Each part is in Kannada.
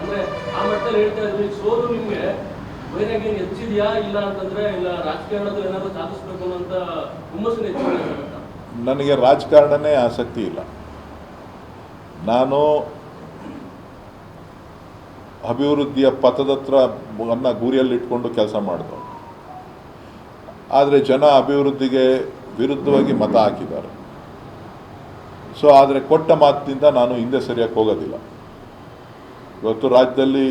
ಅಂದ್ರೆ ಆ ಮಟ್ಟದಲ್ಲಿ ಹೇಳ್ತಾ ಇದ್ವಿ ಸೋಲು ನಿಮ್ಗೆ ವೈರಾಗ್ಯ ಹೆಚ್ಚಿದೆಯಾ ಇಲ್ಲ ಅಂತಂದ್ರೆ ಇಲ್ಲ ರಾಜಕಾರಣದಲ್ಲಿ ಏನಾದ್ರು ಸಾಧಿಸಬೇಕು ಅನ್ನೋಂಥ ಹುಮ್ಮಸ್ಸಿನ ಹೆಚ್ಚಿದೆ? ನನಗೆ ರಾಜಕಾರಣನೇ ಆಸಕ್ತಿ ಇಲ್ಲ. ನಾನು ಅಭಿವೃದ್ಧಿಯ ಪಥದತ್ರ ಗುರಿಯಲ್ಲಿಟ್ಕೊಂಡು ಕೆಲಸ ಮಾಡಿದ್ರು. ಆದರೆ ಜನ ಅಭಿವೃದ್ಧಿಗೆ ವಿರುದ್ಧವಾಗಿ ಮತ ಹಾಕಿದ್ದಾರೆ. ಸೊ ಆದರೆ ಕೊಟ್ಟ ಮಾತಿನಿಂದ ನಾನು ಹಿಂದೆ ಸರಿಯಕ್ಕೆ ಹೋಗೋದಿಲ್ಲ. ಇವತ್ತು ರಾಜ್ಯದಲ್ಲಿ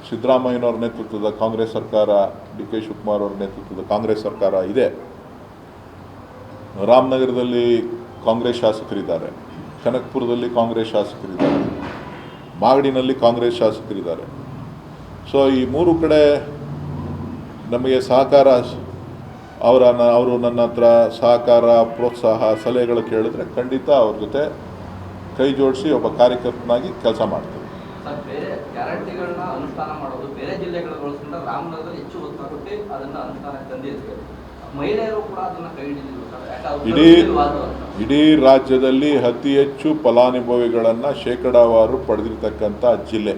ಸಿದ್ದರಾಮಯ್ಯನವ್ರ ನೇತೃತ್ವದ ಕಾಂಗ್ರೆಸ್ ಸರ್ಕಾರ, ಡಿ ಕೆ ಶಿವಕುಮಾರ್ ಅವರ ನೇತೃತ್ವದ ಕಾಂಗ್ರೆಸ್ ಸರ್ಕಾರ ಇದೆ. ರಾಮನಗರದಲ್ಲಿ ಕಾಂಗ್ರೆಸ್ ಶಾಸಕರಿದ್ದಾರೆ, ಕನಕಪುರದಲ್ಲಿ ಕಾಂಗ್ರೆಸ್ ಶಾಸಕರಿದ್ದಾರೆ, ಮಾಗಡಿನಲ್ಲಿ ಕಾಂಗ್ರೆಸ್ ಶಾಸಕರಿದ್ದಾರೆ. ಸೊ ಈ ಮೂರು ಕಡೆ ನಮಗೆ ಸಹಕಾರ, ಅವರು ನನ್ನ ಹತ್ರ ಸಹಕಾರ, ಪ್ರೋತ್ಸಾಹ, ಸಲಹೆಗಳು ಕೇಳಿದ್ರೆ ಖಂಡಿತ ಅವ್ರ ಜೊತೆ ಕೈ ಜೋಡಿಸಿ ಒಬ್ಬ ಕಾರ್ಯಕರ್ತನಾಗಿ ಕೆಲಸ ಮಾಡ್ತೀವಿ. ಸರ್, ಬೇರೆ ಗ್ಯಾರಂಟಿಗಳನ್ನ ಅನುಷ್ಠಾನ ಮಾಡೋದು ಬೇರೆ ಜಿಲ್ಲೆಗಳು ಬಳಸ್ಕೊಂಡ್ರೆ ರಾಮನಗರದಲ್ಲಿ ಹೆಚ್ಚು ಒತ್ತು ಕೊಟ್ಟು ಅದನ್ನು ಅನುಷ್ಠಾನಕ್ಕೆ ತಂದಿರ್ತೇವೆ. ಮಹಿಳೆಯರು ಕೂಡ ಅದನ್ನು ಕೈ ಹಿಡಿದಿದ್ರು ಸರ್. ಇಡೀ ರಾಜ್ಯದಲ್ಲಿ ಅತಿ ಹೆಚ್ಚು ಫಲಾನುಭವಿಗಳನ್ನು ಶೇಕಡಾವಾರು ಪಡೆದಿರ್ತಕ್ಕಂಥ ಜಿಲ್ಲೆ.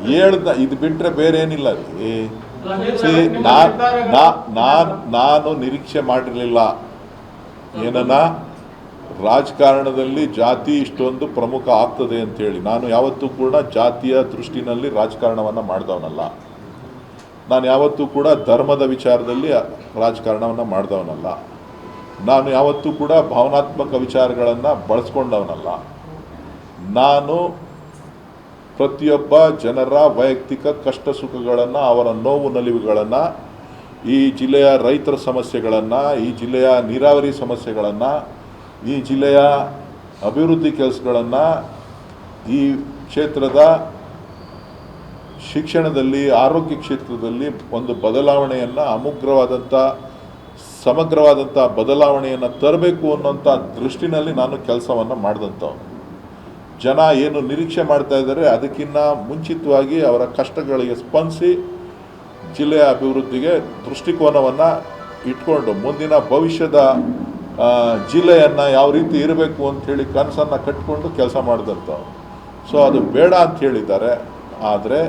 ಹೇಳ್ದ ಇದು ಬಿಟ್ಟರೆ ಬೇರೆ ಏನಿಲ್ಲ. ನಾನು ನಿರೀಕ್ಷೆ ಮಾಡಿರಲಿಲ್ಲ ಏನನ್ನ ರಾಜಕಾರಣದಲ್ಲಿ ಜಾತಿ ಇಷ್ಟೊಂದು ಪ್ರಮುಖ ಆಗ್ತದೆ ಅಂತೇಳಿ. ನಾನು ಯಾವತ್ತೂ ಕೂಡ ಜಾತಿಯ ದೃಷ್ಟಿನಲ್ಲಿ ರಾಜಕಾರಣವನ್ನು ಮಾಡಿದವನಲ್ಲ. ನಾನು ಯಾವತ್ತೂ ಕೂಡ ಧರ್ಮದ ವಿಚಾರದಲ್ಲಿ ರಾಜಕಾರಣವನ್ನು ಮಾಡಿದವನಲ್ಲ. ನಾನು ಯಾವತ್ತೂ ಕೂಡ ಭಾವನಾತ್ಮಕ ವಿಚಾರಗಳನ್ನು ಬಳಸ್ಕೊಂಡವನಲ್ಲ. ನಾನು ಪ್ರತಿಯೊಬ್ಬ ಜನರ ವೈಯಕ್ತಿಕ ಕಷ್ಟ ಸುಖಗಳನ್ನು, ಅವರ ನೋವು ನಲಿವುಗಳನ್ನು, ಈ ಜಿಲ್ಲೆಯ ರೈತರ ಸಮಸ್ಯೆಗಳನ್ನು, ಈ ಜಿಲ್ಲೆಯ ನೀರಾವರಿ ಸಮಸ್ಯೆಗಳನ್ನು, ಈ ಜಿಲ್ಲೆಯ ಅಭಿವೃದ್ಧಿ ಕೆಲಸಗಳನ್ನು, ಈ ಕ್ಷೇತ್ರದ ಶಿಕ್ಷಣದಲ್ಲಿ, ಆರೋಗ್ಯ ಕ್ಷೇತ್ರದಲ್ಲಿ ಒಂದು ಬದಲಾವಣೆಯನ್ನು, ಸಮಗ್ರವಾದಂಥ ಬದಲಾವಣೆಯನ್ನು ತರಬೇಕು ಅನ್ನೋಂಥ ದೃಷ್ಟಿನಲ್ಲಿ ನಾನು ಕೆಲಸವನ್ನು ಮಾಡಿದಂಥವು. ಜನ ಏನು ನಿರೀಕ್ಷೆ ಮಾಡ್ತಾ ಇದ್ದಾರೆ ಅದಕ್ಕಿಂತ ಮುಂಚಿತವಾಗಿ ಅವರ ಕಷ್ಟಗಳಿಗೆ ಸ್ಪಂದಿಸಿ ಜಿಲ್ಲೆಯ ಅಭಿವೃದ್ಧಿಗೆ ದೃಷ್ಟಿಕೋನವನ್ನು ಇಟ್ಕೊಂಡು ಮುಂದಿನ ಭವಿಷ್ಯದ ಜಿಲ್ಲೆಯನ್ನು ಯಾವ ರೀತಿ ಇರಬೇಕು ಅಂಥೇಳಿ ಕನಸನ್ನು ಕಟ್ಟಿಕೊಂಡು ಕೆಲಸ ಮಾಡಿದಂಥವು. ಸೊ ಅದು ಬೇಡ ಅಂತ ಹೇಳಿದ್ದಾರೆ. ಆದರೆ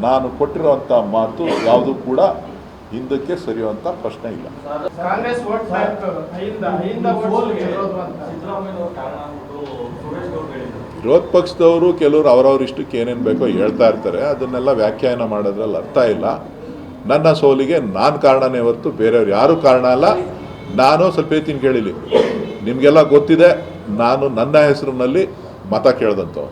ನಾನು ಕೊಟ್ಟಿರುವಂಥ ಮಾತು ಯಾವುದೂ ಕೂಡ ಹಿಂದಕ್ಕೆ ಸರಿಯುವಂಥ ಪ್ರಶ್ನೆ ಇಲ್ಲ. ವಿರೋಧ ಪಕ್ಷದವರು ಕೆಲವರು ಅವರವರಿಷ್ಟಕ್ಕೆ ಏನೇನು ಬೇಕೋ ಹೇಳ್ತಾ ಇರ್ತಾರೆ. ಅದನ್ನೆಲ್ಲ ವ್ಯಾಖ್ಯಾನ ಮಾಡೋದ್ರಲ್ಲಿ ಅರ್ಥ ಇಲ್ಲ. ನನ್ನ ಸೋಲಿಗೆ ನಾನು ಕಾರಣನೇ ಹೊರತು ಬೇರೆಯವ್ರು ಯಾರೂ ಕಾರಣ ಅಲ್ಲ. ನಾನು ಸ್ವಲ್ಪ ಹೇಳ್ತೀನಿ ಕೇಳಿಲಿ, ನಿಮಗೆಲ್ಲ ಗೊತ್ತಿದೆ ನಾನು ನನ್ನ ಹೆಸರಿನಲ್ಲಿ ಮತ ಕೇಳಿದಂಥವು.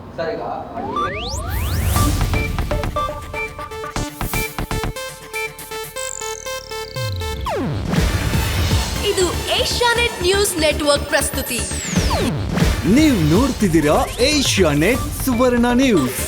ಇದು ಏಷ್ಯಾನೆಟ್ ನ್ಯೂಸ್ ನೆಟ್ವರ್ಕ್ ಪ್ರಸ್ತುತಿ. ನೀವು ನೋಡ್ತಿದ್ದೀರಾ ಏಷ್ಯಾನೆಟ್ ಸುವರ್ಣ ನ್ಯೂಸ್.